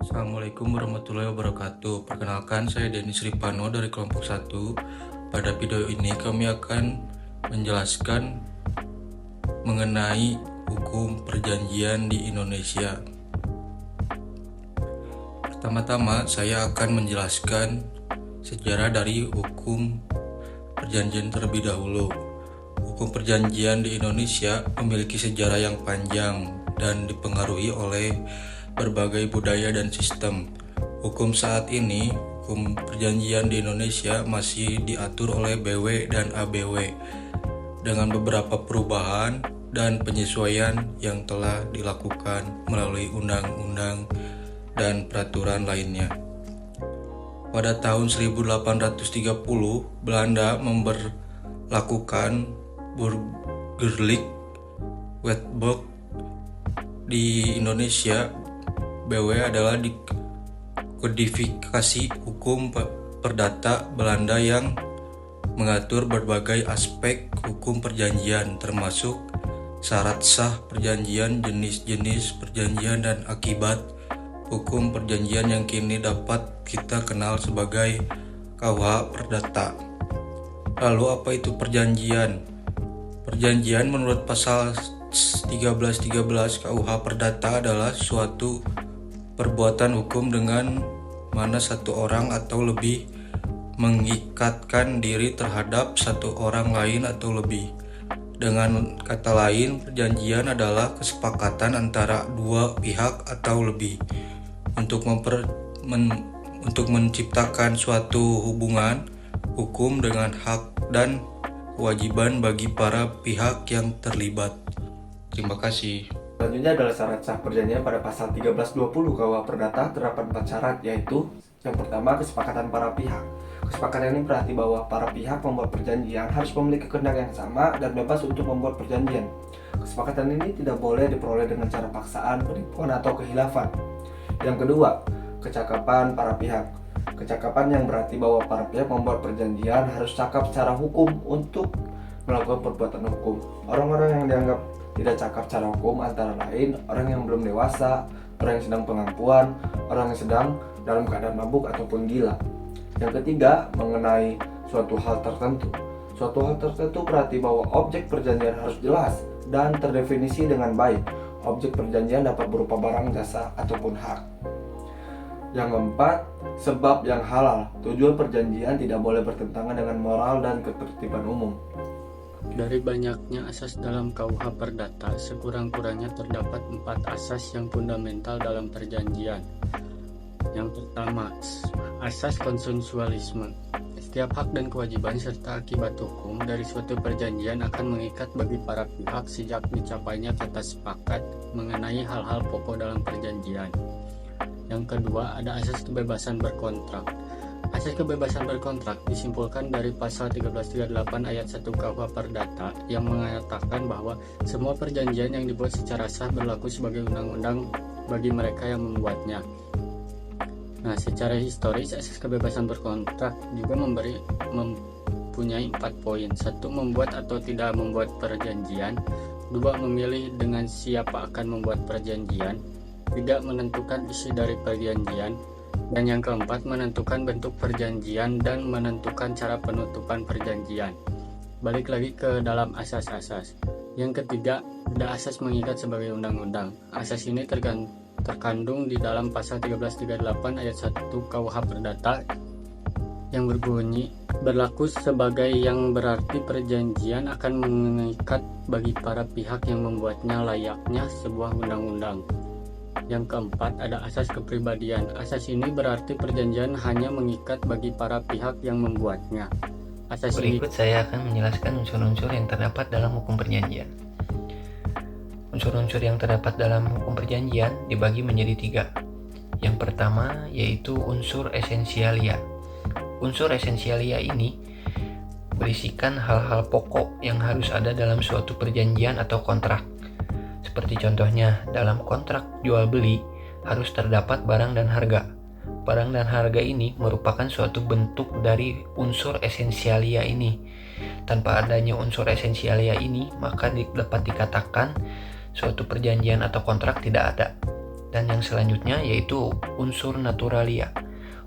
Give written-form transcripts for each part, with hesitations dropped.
Assalamualaikum warahmatullahi wabarakatuh. Perkenalkan, saya Denis Ripano dari kelompok 1. Pada video ini kami akan menjelaskan mengenai hukum perjanjian di Indonesia. Pertama-tama, saya akan menjelaskan sejarah dari hukum perjanjian terlebih dahulu. Hukum perjanjian di Indonesia memiliki sejarah yang panjang dan dipengaruhi oleh berbagai budaya dan sistem. Hukum saat ini, hukum perjanjian di Indonesia masih diatur oleh BW dan ABW dengan beberapa perubahan dan penyesuaian yang telah dilakukan melalui undang-undang dan peraturan lainnya. Pada tahun 1830, Belanda memberlakukan Burgerlijk Wetboek di Indonesia. BW adalah kodifikasi hukum perdata Belanda yang mengatur berbagai aspek hukum perjanjian, termasuk syarat sah perjanjian, jenis-jenis perjanjian, dan akibat hukum perjanjian yang kini dapat kita kenal sebagai KUH Perdata. Lalu apa itu perjanjian? Perjanjian menurut pasal 1313 KUH Perdata adalah suatu perbuatan hukum dengan mana satu orang atau lebih mengikatkan diri terhadap satu orang lain atau lebih. Dengan kata lain, perjanjian adalah kesepakatan antara dua pihak atau lebih untuk menciptakan suatu hubungan hukum dengan hak dan kewajiban bagi para pihak yang terlibat. Terima kasih. Selanjutnya adalah syarat sah perjanjian. Pada pasal 1320 KUH Perdata terdapat 4 syarat, yaitu yang pertama, kesepakatan para pihak. Kesepakatan ini berarti bahwa para pihak membuat perjanjian harus memiliki kehendak yang sama dan bebas untuk membuat perjanjian. Kesepakatan ini tidak boleh diperoleh dengan cara paksaan, penipuan, atau kehilafan. Yang kedua, kecakapan para pihak. Kecakapan yang berarti bahwa para pihak membuat perjanjian harus cakap secara hukum untuk melakukan perbuatan hukum. Orang-orang yang dianggap tidak cakap secara hukum antara lain orang yang belum dewasa, orang yang sedang pengampuan, orang yang sedang dalam keadaan mabuk ataupun gila. Yang ketiga, mengenai suatu hal tertentu. Suatu hal tertentu berarti bahwa objek perjanjian harus jelas dan terdefinisi dengan baik. Objek perjanjian dapat berupa barang, jasa, ataupun hak. Yang keempat, sebab yang halal. Tujuan perjanjian tidak boleh bertentangan dengan moral dan ketertiban umum. Dari banyaknya asas dalam KUH Perdata, sekurang-kurangnya terdapat 4 asas yang fundamental dalam perjanjian. Yang pertama, asas konsensualisme. Setiap hak dan kewajiban serta akibat hukum dari suatu perjanjian akan mengikat bagi para pihak sejak dicapainya kata sepakat mengenai hal-hal pokok dalam perjanjian. Yang kedua, ada asas kebebasan berkontrak. Asas kebebasan berkontrak disimpulkan dari pasal 1338 ayat 1 KUH Perdata yang mengatakan bahwa semua perjanjian yang dibuat secara sah berlaku sebagai undang-undang bagi mereka yang membuatnya. Nah, secara historis asas kebebasan berkontrak juga mempunyai 4 poin. 1. Membuat atau tidak membuat perjanjian. 2. Memilih dengan siapa akan membuat perjanjian. 3. Menentukan isi dari perjanjian. Dan yang keempat, menentukan bentuk perjanjian dan menentukan cara penutupan perjanjian. Balik lagi ke dalam asas-asas. Yang ketiga, ada asas mengikat sebagai undang-undang. Asas ini terkandung di dalam pasal 1338 ayat 1 KUH Perdata yang berbunyi, berlaku sebagai yang berarti perjanjian akan mengikat bagi para pihak yang membuatnya layaknya sebuah undang-undang. Yang keempat, ada asas kepribadian. Asas ini berarti perjanjian hanya mengikat bagi para pihak yang membuatnya. Berikut saya akan menjelaskan unsur-unsur yang terdapat dalam hukum perjanjian. Unsur-unsur yang terdapat dalam hukum perjanjian dibagi menjadi 3. Yang pertama yaitu unsur esensialia. Unsur esensialia ini berisikan hal-hal pokok yang harus ada dalam suatu perjanjian atau kontrak. Seperti contohnya, dalam kontrak jual beli harus terdapat barang dan harga. Barang dan harga ini merupakan suatu bentuk dari unsur esensialia ini. Tanpa adanya unsur esensialia ini, maka dapat dikatakan suatu perjanjian atau kontrak tidak ada. Dan yang selanjutnya yaitu unsur naturalia.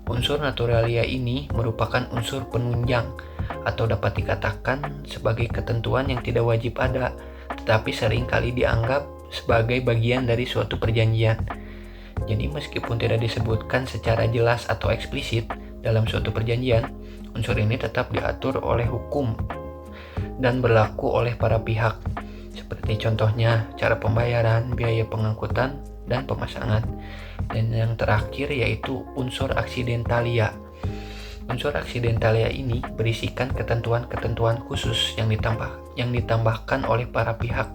Unsur naturalia ini merupakan unsur penunjang atau dapat dikatakan sebagai ketentuan yang tidak wajib ada, tetapi seringkali dianggap sebagai bagian dari suatu perjanjian. Jadi meskipun tidak disebutkan secara jelas atau eksplisit dalam suatu perjanjian, unsur ini tetap diatur oleh hukum dan berlaku oleh para pihak. Seperti contohnya cara pembayaran, biaya pengangkutan, dan pemasangan. Dan yang terakhir yaitu unsur aksidentalia. Unsur aksidentalia ini berisikan ketentuan-ketentuan khusus yang ditambahkan oleh para pihak.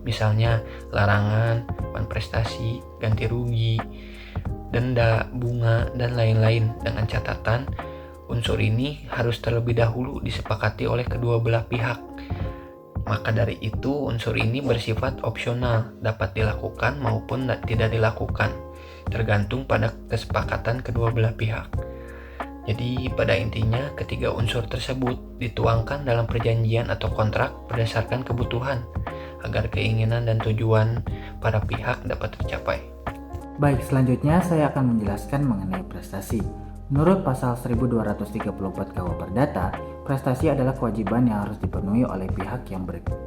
Misalnya larangan, ban prestasi, ganti rugi, denda, bunga, dan lain-lain, dengan catatan unsur ini harus terlebih dahulu disepakati oleh kedua belah pihak. Maka dari itu unsur ini bersifat opsional, dapat dilakukan maupun tidak dilakukan, tergantung pada kesepakatan kedua belah pihak. Jadi pada intinya ketiga unsur tersebut dituangkan dalam perjanjian atau kontrak berdasarkan kebutuhan agar keinginan dan tujuan para pihak dapat tercapai. Baik, selanjutnya saya akan menjelaskan mengenai prestasi. Menurut pasal 1234 KUH Perdata, prestasi adalah kewajiban yang harus dipenuhi oleh pihak yang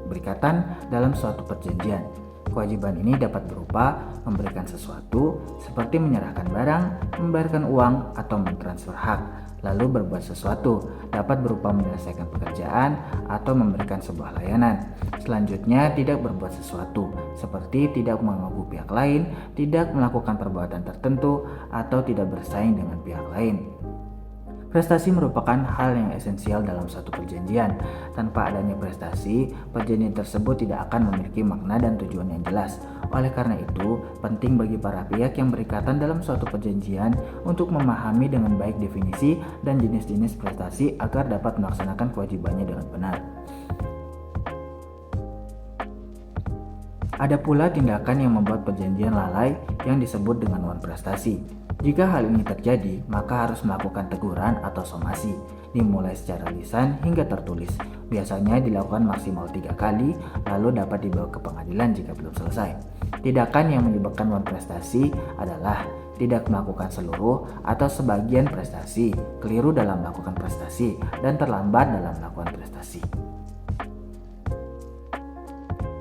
berikatan dalam suatu perjanjian. Kewajiban ini dapat berupa memberikan sesuatu seperti menyerahkan barang, membayarkan uang, atau mentransfer hak. Lalu berbuat sesuatu dapat berupa menyelesaikan pekerjaan atau memberikan sebuah layanan. Selanjutnya tidak berbuat sesuatu seperti tidak mengganggu pihak lain, tidak melakukan perbuatan tertentu, atau tidak bersaing dengan pihak lain. Prestasi merupakan hal yang esensial dalam suatu perjanjian. Tanpa adanya prestasi, perjanjian tersebut tidak akan memiliki makna dan tujuan yang jelas. Oleh karena itu, penting bagi para pihak yang berikatan dalam suatu perjanjian untuk memahami dengan baik definisi dan jenis-jenis prestasi agar dapat melaksanakan kewajibannya dengan benar. Ada pula tindakan yang membuat perjanjian lalai yang disebut dengan wan prestasi. Jika hal ini terjadi, maka harus melakukan teguran atau somasi, dimulai secara lisan hingga tertulis. Biasanya dilakukan maksimal 3 kali, lalu dapat dibawa ke pengadilan jika belum selesai. Tindakan yang menyebabkan wan prestasi adalah tidak melakukan seluruh atau sebagian prestasi, keliru dalam melakukan prestasi, dan terlambat dalam melakukan prestasi.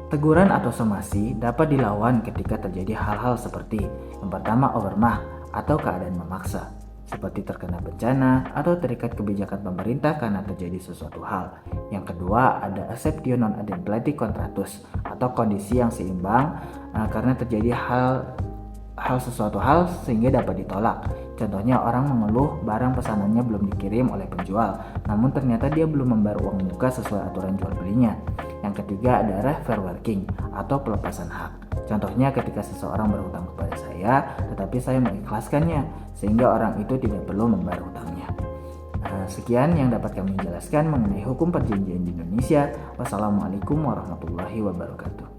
Teguran atau somasi dapat dilawan ketika terjadi hal-hal seperti yang pertama overmah atau keadaan memaksa, seperti terkena bencana atau terikat kebijakan pemerintah karena terjadi sesuatu hal. Yang kedua ada acceptio non ademplenti contractus atau kondisi yang seimbang karena terjadi sesuatu hal sehingga dapat ditolak. Contohnya orang mengeluh barang pesanannya belum dikirim oleh penjual, namun ternyata dia belum membayar uang muka sesuai aturan jual belinya. Yang ketiga ada refair working atau pelepasan hak. Contohnya ketika seseorang berhutang kepada saya, tetapi saya mengikhlaskannya sehingga orang itu tidak perlu membayar hutangnya. Sekian yang dapat kami jelaskan mengenai hukum perjanjian di Indonesia. Wassalamualaikum warahmatullahi wabarakatuh.